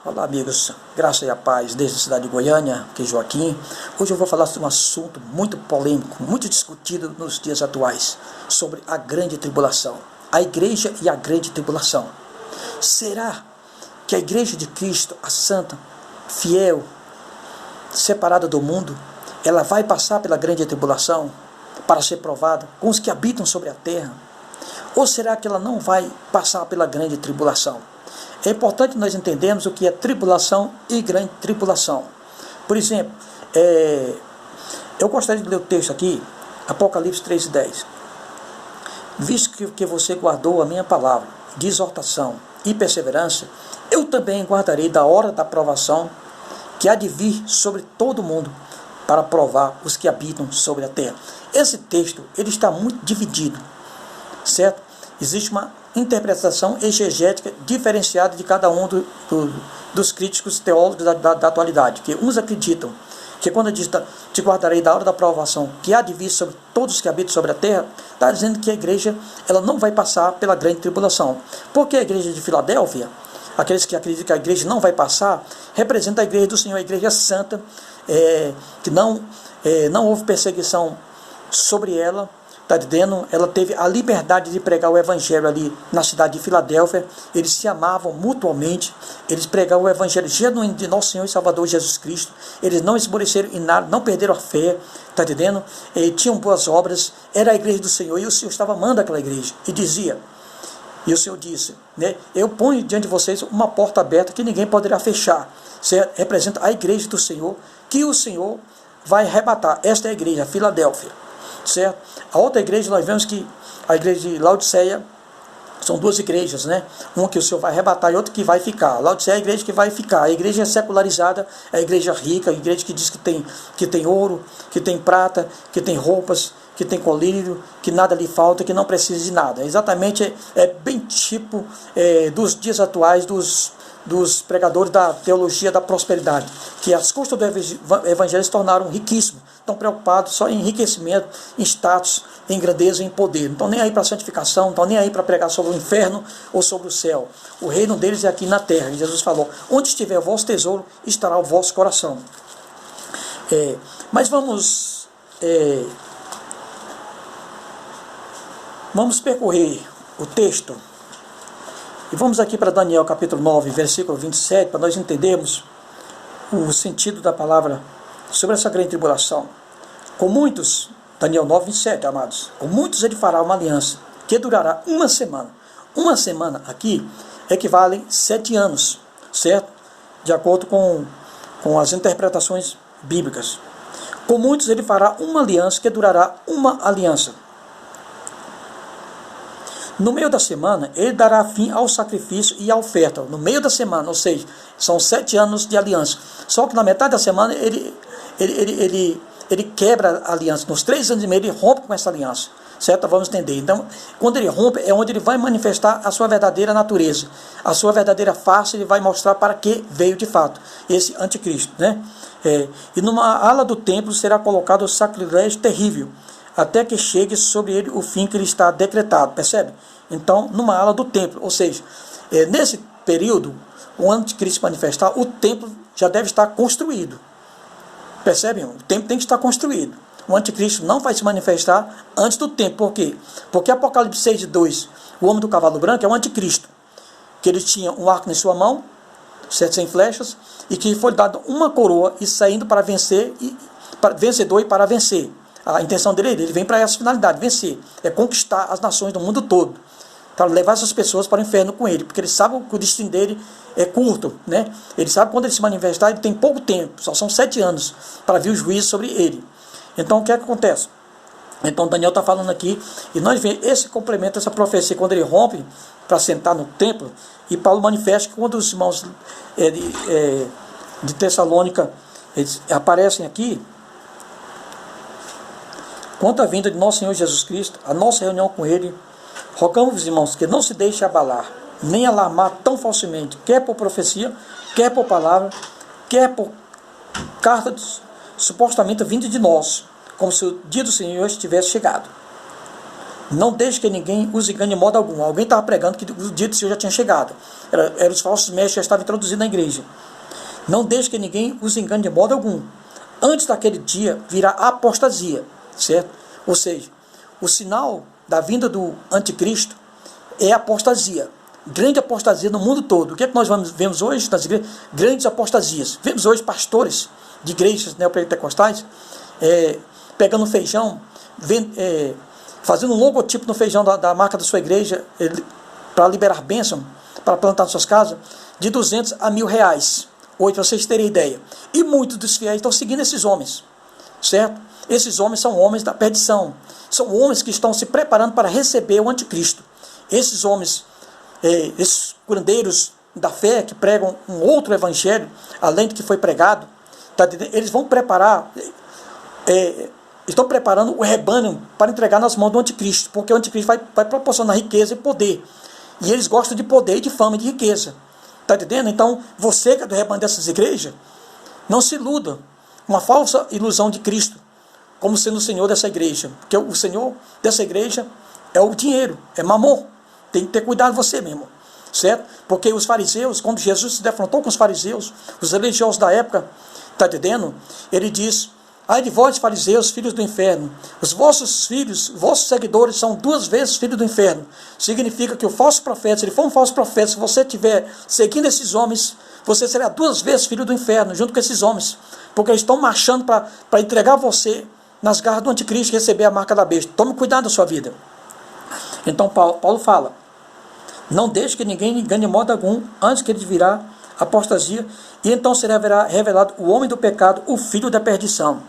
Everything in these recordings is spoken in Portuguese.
Olá amigos, graça e a paz desde a cidade de Goiânia, que é Joaquim. Hoje eu vou falar sobre um assunto muito polêmico, muito discutido nos dias atuais, sobre a grande tribulação, a igreja e a grande tribulação. Será que a igreja de Cristo, a santa, fiel, separada do mundo, ela vai passar pela grande tribulação para ser provada com os que habitam sobre a terra? Ou será que ela não vai passar pela grande tribulação? É importante nós entendermos o que é tribulação e grande tribulação. Por exemplo, eu gostaria de ler o texto aqui, Apocalipse 3:10. Visto que você guardou a minha palavra de exortação e perseverança, eu também guardarei da hora da provação que há de vir sobre todo o mundo, para provar os que habitam sobre a terra. Esse texto ele está muito dividido, certo? Existe uma interpretação exegética diferenciada de cada um dos críticos teólogos da atualidade, que uns acreditam que quando diz te guardarei da hora da provação que há de vir sobre todos os que habitam sobre a terra, está dizendo que a igreja ela não vai passar pela grande tribulação. Porque a igreja de Filadélfia, aqueles que acreditam que a igreja não vai passar, representa a igreja do Senhor, a igreja santa, que não houve perseguição sobre ela. Está dizendo, ela teve a liberdade de pregar o evangelho ali na cidade de Filadélfia. Eles se amavam mutuamente, eles pregavam o evangelho genuíno de nosso Senhor e Salvador Jesus Cristo. Eles não esmoreceram em nada, não perderam a fé, está entendendo? Tinham boas obras, era a igreja do Senhor, e o Senhor estava amando aquela igreja, e dizia, e o Senhor disse, né, eu ponho diante de vocês uma porta aberta que ninguém poderá fechar. Certo? Representa a igreja do Senhor, que o Senhor vai arrebatar. Esta é a igreja, a Filadélfia. Certo? A outra igreja, nós vemos que a igreja de Laodiceia, são duas igrejas, né? Uma que o Senhor vai arrebatar e outra que vai ficar. Laodiceia é a igreja que vai ficar. A igreja é secularizada, é a igreja rica, a igreja que diz que tem ouro, que tem prata, que tem roupas, que tem colírio, que nada lhe falta, que não precisa de nada. Exatamente, é bem tipo dos dias atuais, dos pregadores da teologia da prosperidade, que às custas do evangelho se tornaram riquíssimos, estão preocupados só em enriquecimento, em status, em grandeza, em poder. Não estão nem aí para santificação, não estão nem aí para pregar sobre o inferno ou sobre o céu. O reino deles é aqui na terra. E Jesus falou, onde estiver o vosso tesouro, estará o vosso coração. Mas vamos percorrer o texto. E vamos aqui para Daniel capítulo 9, versículo 27, para nós entendermos o sentido da palavra sobre essa grande tribulação. Com muitos, Daniel 9, 27, amados, com muitos ele fará uma aliança, que durará uma semana. Uma semana aqui equivale 7 anos, certo? De acordo com as interpretações bíblicas. Com muitos ele fará uma aliança, que durará uma aliança. No meio da semana, ele dará fim ao sacrifício e à oferta. No meio da semana, ou seja, são 7 anos de aliança. Só que na metade da semana, ele quebra a aliança. Nos 3 anos e meio, ele rompe com essa aliança. Certo? Vamos entender. Então, quando ele rompe, é onde ele vai manifestar a sua verdadeira natureza. A sua verdadeira face, ele vai mostrar para que veio de fato. Esse anticristo, né? E numa ala do templo será colocado o sacrilégio terrível, até que chegue sobre ele o fim que ele está decretado, percebe? Então, numa ala do templo, ou seja, nesse período, o anticristo manifestar, o templo já deve estar construído, percebem? O templo tem que estar construído. O anticristo não vai se manifestar antes do tempo, por quê? Porque Apocalipse 6:2, o homem do cavalo branco é o anticristo, que ele tinha um arco em sua mão, 700 flechas, e que foi dado uma coroa, e saindo para vencer, vencedor e para vencer. A intenção dele, ele vem para essa finalidade, vencer, é conquistar as nações do mundo todo, para levar essas pessoas para o inferno com ele, porque ele sabe que o destino dele é curto, né? Ele sabe que quando ele se manifestar, ele tem pouco tempo, só são 7 anos, para vir o juízo sobre ele. Então o que é que acontece? Então Daniel está falando aqui, e nós vemos esse complemento, essa profecia, quando ele rompe para sentar no templo, e Paulo manifesta que quando os irmãos de Tessalônica eles aparecem aqui, quanto à vinda de nosso Senhor Jesus Cristo, a nossa reunião com Ele, rogamos, irmãos, que não se deixe abalar, nem alarmar tão falsamente, quer por profecia, quer por palavra, quer por carta supostamente vinda de nós, como se o dia do Senhor estivesse chegado. Não deixe que ninguém os engane de modo algum. Alguém estava pregando que o dia do Senhor já tinha chegado. Eram os falsos mestres que já estavam introduzidos na igreja. Não deixe que ninguém os engane de modo algum. Antes daquele dia virá a apostasia, certo? Ou seja, o sinal da vinda do anticristo é a apostasia. Grande apostasia no mundo todo. O que é que nós vemos hoje nas igrejas? Grandes apostasias. Vemos hoje pastores de igrejas neopentecostais pegando feijão, fazendo um logotipo no feijão da marca da sua igreja para liberar bênção, para plantar nas suas casas, de 200 a 1.000 reais. Hoje, para vocês terem ideia. E muitos dos fiéis estão seguindo esses homens, certo? Esses homens são homens da perdição. São homens que estão se preparando para receber o anticristo. Esses homens, esses curandeiros da fé que pregam um outro evangelho, além do que foi pregado, tá, eles vão preparar, estão preparando o rebanho para entregar nas mãos do anticristo, porque o anticristo vai proporcionar riqueza e poder. E eles gostam de poder, de fama e de riqueza. Está entendendo? Então, você que é do rebanho dessas igrejas, não se iluda com uma falsa ilusão de Cristo, como sendo o Senhor dessa igreja. Porque o Senhor dessa igreja é o dinheiro, é mamon. Tem que ter cuidado você mesmo, certo? Porque os fariseus, quando Jesus se defrontou com os fariseus, os religiosos da época, está entendendo? Ele diz: ai de vós, fariseus, filhos do inferno, os vossos filhos, vossos seguidores são 2 vezes filhos do inferno. Significa que o falso profeta, se ele for um falso profeta, se você estiver seguindo esses homens, você será 2 vezes filho do inferno, junto com esses homens, porque eles estão marchando para entregar você nas garras do anticristo e receber a marca da besta. Tome cuidado da sua vida. Então Paulo fala: não deixe que ninguém engane de modo algum, antes que ele virá apostasia, e então será revelado o homem do pecado, o filho da perdição.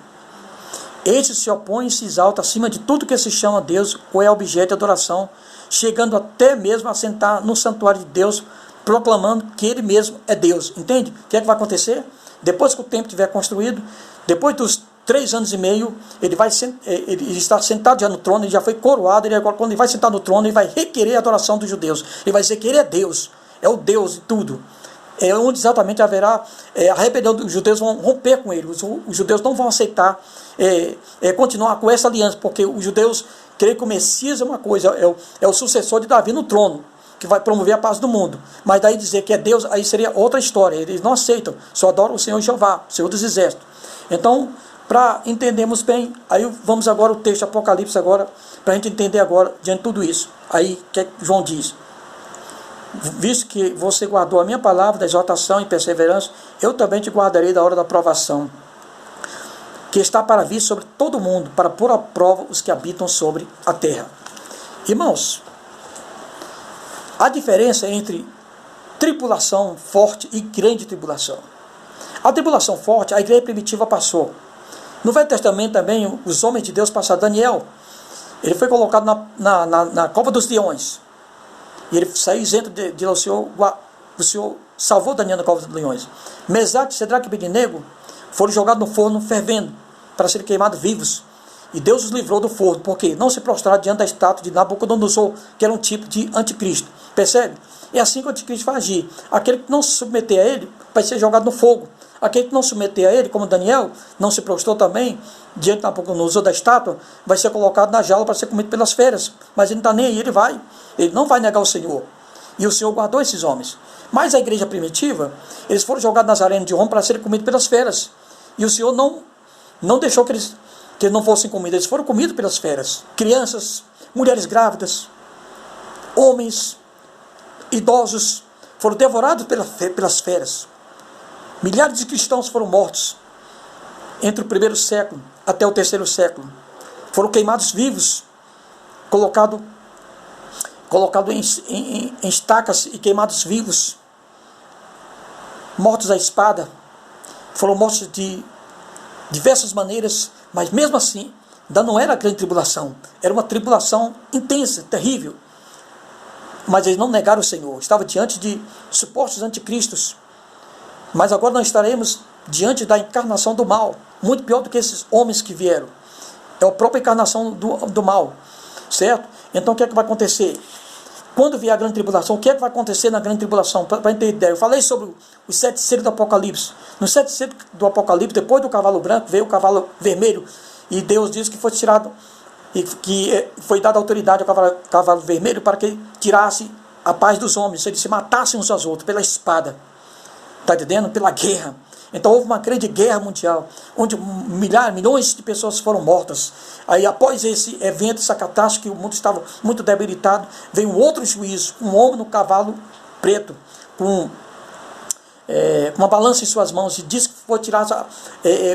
Este se opõe e se exalta acima de tudo que se chama Deus ou é objeto de adoração, chegando até mesmo a sentar no santuário de Deus, proclamando que ele mesmo é Deus. Entende? O que é que vai acontecer? Depois que o templo estiver construído, depois dos 3 anos e meio, ele está sentado já no trono, ele já foi coroado, agora quando ele vai sentar no trono, ele vai requerer a adoração dos judeus. Ele vai dizer que ele é Deus, é o Deus de tudo. É onde exatamente haverá a rebelião dos judeus, vão romper com ele. Os judeus não vão aceitar continuar com essa aliança, porque os judeus creem que o Messias é uma coisa, é o sucessor de Davi no trono, que vai promover a paz do mundo. Mas daí dizer que é Deus, aí seria outra história. Eles não aceitam, só adoram o Senhor Jeová, o Senhor dos Exércitos. Então, para entendermos bem, aí vamos agora ao texto Apocalipse agora, para a gente entender agora, diante de tudo isso. Aí, o que João diz? Visto que você guardou a minha palavra da exortação e perseverança, eu também te guardarei da hora da provação, que está para vir sobre todo mundo, para pôr à prova os que habitam sobre a terra. Irmãos, a diferença entre tribulação forte e grande tribulação. A tribulação forte, a igreja primitiva passou. No Velho Testamento também, os homens de Deus passaram. Daniel, ele foi colocado na cova dos leões. E ele saiu isento de o Senhor salvou Daniel da cova dos leões. Mesaque, Sedraque e Abednego foram jogados no forno fervendo, para serem queimados vivos. E Deus os livrou do forno, porque não se prostraram diante da estátua de Nabucodonosor, que era um tipo de anticristo. Percebe? É assim que o anticristo vai agir. Aquele que não se submeter a ele, vai ser jogado no fogo. Aquele que não se submeter a ele, como Daniel, não se prostrou também, diante de Nabucodonosor da estátua, vai ser colocado na jaula para ser comido pelas feras. Mas ele não está nem aí, ele não vai negar o Senhor. E o Senhor guardou esses homens. Mas a igreja primitiva, eles foram jogados nas arenas de Roma para serem comidos pelas feras. E o Senhor não deixou que eles não fossem comidos. Eles foram comidos pelas feras. Crianças, mulheres grávidas, homens, idosos, foram devorados pelas feras. Milhares de cristãos foram mortos entre o 1º século até o 3º século. Foram queimados vivos, colocados em estacas e queimados vivos, mortos à espada. Foram mortos de diversas maneiras, mas mesmo assim, ainda não era a grande tribulação. Era uma tribulação intensa, terrível. Mas eles não negaram o Senhor. Estava diante de supostos anticristos. Mas agora nós estaremos diante da encarnação do mal, muito pior do que esses homens que vieram. É a própria encarnação do mal, certo? Então o que é que vai acontecer? Quando vier a grande tribulação, o que é que vai acontecer na grande tribulação? Para ter ideia, eu falei sobre os 7 selos do Apocalipse. Nos 7 selos do Apocalipse, depois do cavalo branco, veio o cavalo vermelho, e Deus disse que foi tirado e que foi dada autoridade ao cavalo vermelho para que tirasse a paz dos homens, eles se matassem uns aos outros pela espada, está entendendo? Pela guerra. Então houve uma grande guerra mundial, onde milhões de pessoas foram mortas. Aí após esse evento, essa catástrofe, que o mundo estava muito debilitado, veio um outro juízo, um homem no cavalo preto, com uma balança em suas mãos, e disse que foi tirar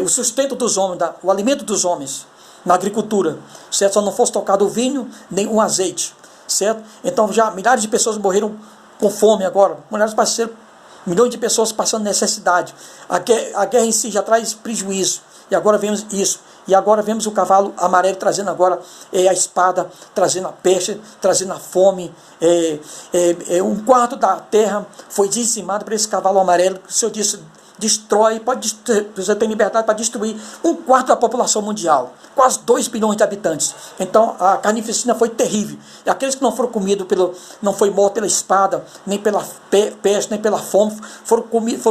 o sustento dos homens, o alimento dos homens, na agricultura, certo? Só não fosse tocado o vinho, nem um azeite, certo? Então já milhares de pessoas morreram com fome agora, milhões de pessoas passando necessidade. A guerra em si já traz prejuízo, e agora vemos isso. E agora vemos o cavalo amarelo trazendo agora a espada, trazendo a peste, trazendo a fome. Um quarto da terra foi dizimado por esse cavalo amarelo. O Senhor disse, destrói, você tem liberdade para destruir um quarto da população mundial. Quase 2 bilhões de habitantes. Então a carnificina foi terrível. E aqueles que não foram comidos, não foi morto pela espada, nem pela peste, nem pela fome, foram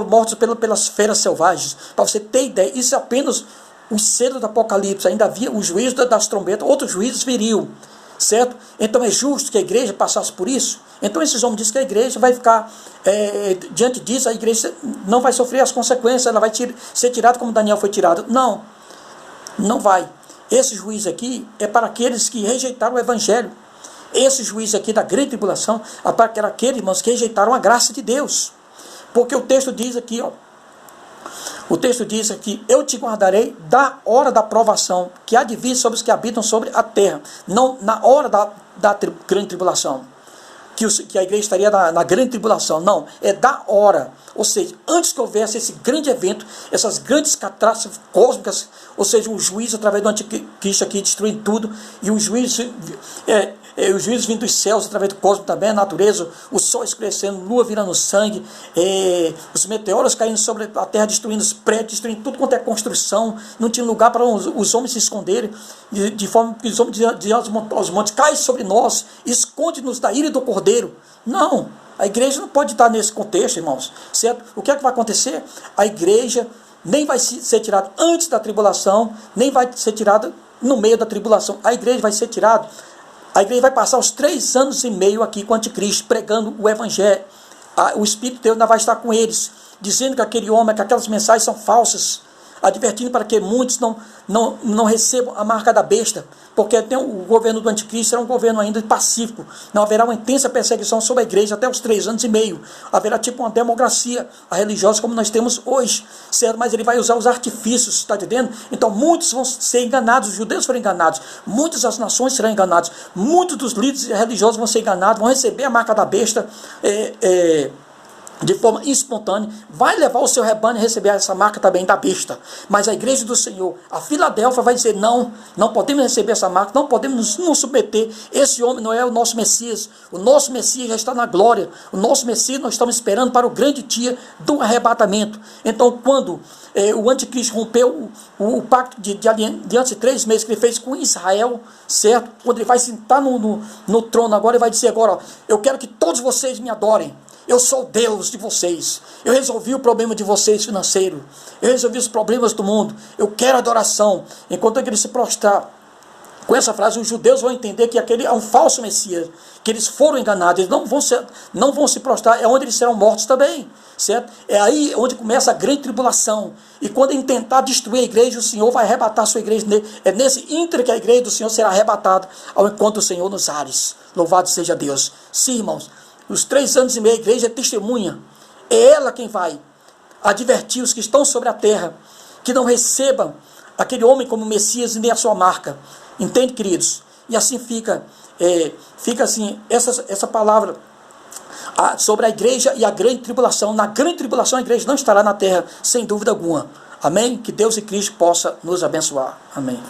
mortos pelas feras selvagens. Para você ter ideia, isso é apenas os cedos do Apocalipse. Ainda havia o juízo das trombetas, outros juízos viriam, certo? Então é justo que a igreja passasse por isso. Então esses homens dizem que a igreja vai ficar, diante disso, a igreja não vai sofrer as consequências, ela vai ser tirada como Daniel foi tirado. Não, não vai. Esse juízo aqui é para aqueles que rejeitaram o evangelho. Esse juízo aqui da grande tribulação é para aqueles irmãos que rejeitaram a graça de Deus. Porque o texto diz aqui, o texto diz aqui, eu te guardarei da hora da provação, que há de vir sobre os que habitam sobre a terra. Não na hora da grande tribulação, que a igreja estaria na grande tribulação. Não, é da hora. Ou seja, antes que houvesse esse grande evento, essas grandes catástrofes cósmicas, ou seja, um juízo através do anticristo aqui destruindo tudo, e um juízo, o juízo vindo dos céus através do cosmos também, a natureza, o sol escurecendo, lua virando sangue, os meteoros caindo sobre a terra, destruindo os prédios, destruindo tudo quanto é construção, não tinha lugar para os homens se esconderem, de forma que os homens diziam aos montes, cai sobre nós, esconde-nos da ira do cordeiro. Não, a igreja não pode estar nesse contexto, irmãos, certo? O que é que vai acontecer? A igreja nem vai ser tirada antes da tribulação, nem vai ser tirada no meio da tribulação. A igreja vai ser tirada. A igreja vai passar os 3 anos e meio aqui com o anticristo, pregando o evangelho. O Espírito de Deus ainda vai estar com eles, dizendo que aquele homem, que aquelas mensagens são falsas, advertindo para que muitos não recebam a marca da besta, porque o governo do anticristo será um governo ainda pacífico. Não haverá uma intensa perseguição sobre a igreja até os 3 anos e meio. Haverá tipo uma democracia religiosa como nós temos hoje, certo? Mas ele vai usar os artifícios, está entendendo? Então muitos vão ser enganados, os judeus foram enganados, muitas das nações serão enganadas, muitos dos líderes religiosos vão ser enganados, vão receber a marca da besta, de forma espontânea, vai levar o seu rebanho a receber essa marca também da besta. Mas a igreja do Senhor, a Filadélfia, vai dizer, não podemos receber essa marca, não podemos nos submeter, esse homem não é o nosso Messias, o nosso Messias já está na glória, o nosso Messias nós estamos esperando para o grande dia do arrebatamento. Então quando o anticristo rompeu o pacto de aliança de 3 meses que ele fez com Israel, certo? Quando ele vai sentar no trono agora, ele vai dizer agora, eu quero que todos vocês me adorem. Eu sou Deus de vocês. Eu resolvi o problema de vocês financeiro. Eu resolvi os problemas do mundo. Eu quero adoração. Enquanto ele se prostrar com essa frase, os judeus vão entender que aquele é um falso Messias, que eles foram enganados, eles não vão se prostrar, é onde eles serão mortos também, certo? É aí onde começa a grande tribulação. E quando ele tentar destruir a igreja, o Senhor vai arrebatar a sua igreja. É nesse ínter que a igreja do Senhor será arrebatada ao encontro do Senhor nos ares. Louvado seja Deus. Sim, irmãos, os 3 anos e meio a igreja é testemunha. É ela quem vai advertir os que estão sobre a terra, que não recebam aquele homem como Messias e nem a sua marca. Entende, queridos? E assim fica assim, essa palavra sobre a igreja e a grande tribulação. Na grande tribulação a igreja não estará na terra, sem dúvida alguma. Amém? Que Deus e Cristo possa nos abençoar. Amém.